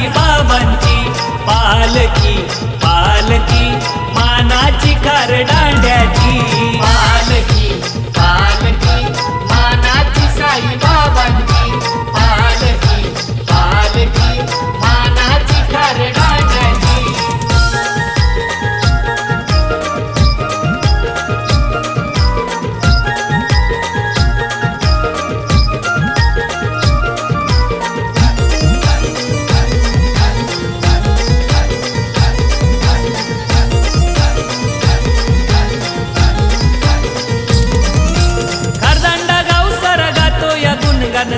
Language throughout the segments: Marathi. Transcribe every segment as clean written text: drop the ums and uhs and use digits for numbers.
साईबाबांची पालकी पालकी मानाची खरडांड्याची पालकी पालकी मानाची साईबाबांची पालकी पालकी मानाची खरडांड्याची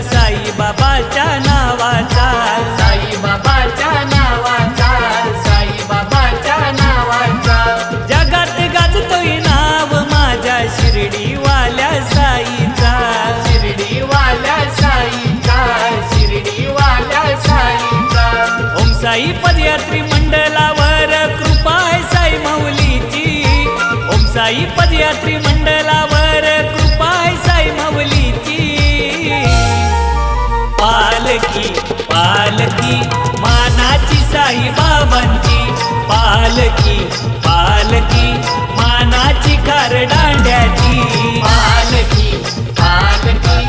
साईबाबाच्या नावाचा साईबाबाच्या नावाचा साईबाबाच्या नावाचा जगात गाजतोय नाव माझ्या शिर्डीवाल्या साईचा शिर्डीवाल्या साईचा शिर्डीवाल्या साईचा ओम साई पदयात्री मंडळावर कृपा आहे साई माऊलीची ओम साई पदयात्री मंडळावर कृपा आहे साई माऊलीची पालकी पालकी मानाची साईबाबांची पालकी पालकी मानाची खरडांड्याची पालकी पालकी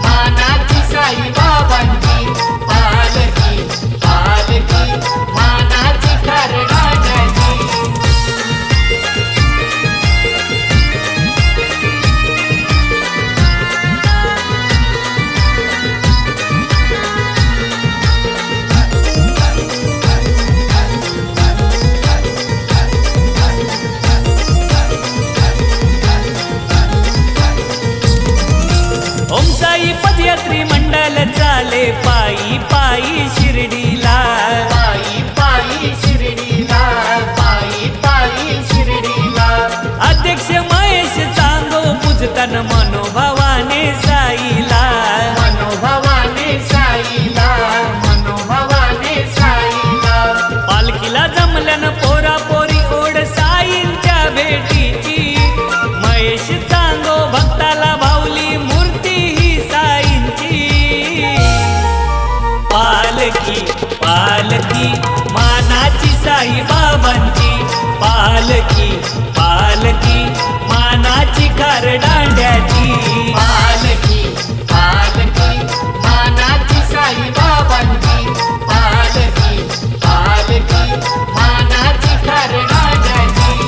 मानाची साईबाबांची पालकी पालकी मानाची खरडांड्याची ओम साई पदयात्री मंडळ चाले पायी पायी शिर्डीला पायी पायी शिर्डीला पायी पायी शिर्डीला अध्यक्ष महेश चांगो पूजतन मनोभावाने साईला मनोभावाने साईला मनोभावाने साईला पालखीला जमल्यान पोरा पोरी ओढ साईंच्या भेटीची महेश चांगो भक्ताला भावली मूर्ती ही साईंची पालकी पालकी मानाची साईबाबांची पालकी पालकी मानाची खरडांड्याची पालकी पालकी मानाची साईबाबांची पालकी पालकी मानाची खरडांड्याची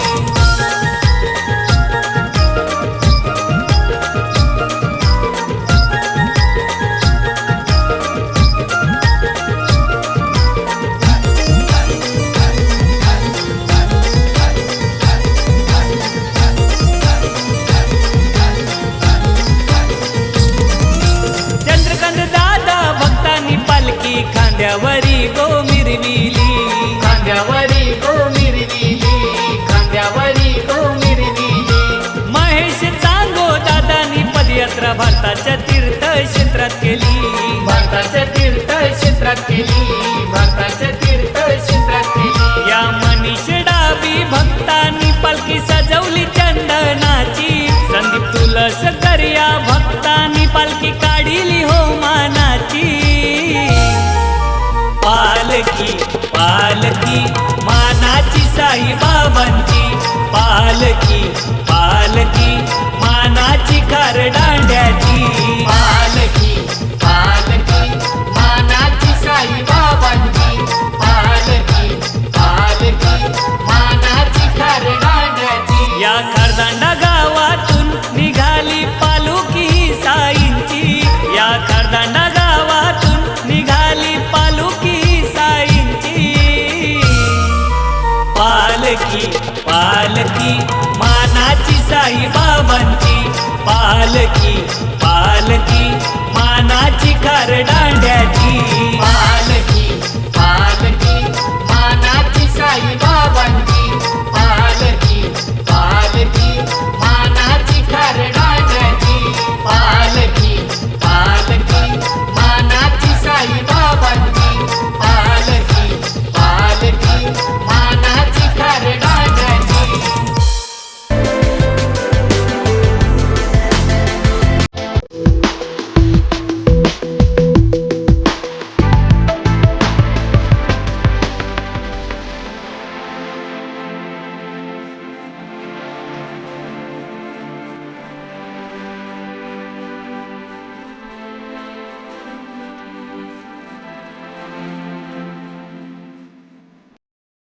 खांद्यावरी गो मिरविली खांद्यावरी गो मिरविली खांद्यावरी गो मिरविली महेश चांगो दादानी पदयात्रा भारताच्या तीर्थक्षेत्रात केली भारताच्या तीर्थक्षेत्रात केली भारताच्या तीर्थक्षेत्रात केली या मनीष डाबी भक्तांनी पालखी सजवली चंदनाची संदीप तुलसकर या भक्तांनी पालखी काढिली हो मानाची पालकी पालकी मानाची साईबाबांची पालकी पालकी मानाची खरडांड्याची पालकी पालकी मानाची साईबाबांची पालकी पालकी मानाची खरडांड्याची या खरदांडा गावातून निघाली पालुकी साईंची या खरदांडा गावातून निघाली पालुकी साईंची पालकी पालकी मानाची साईबाबांची पालकी पालकी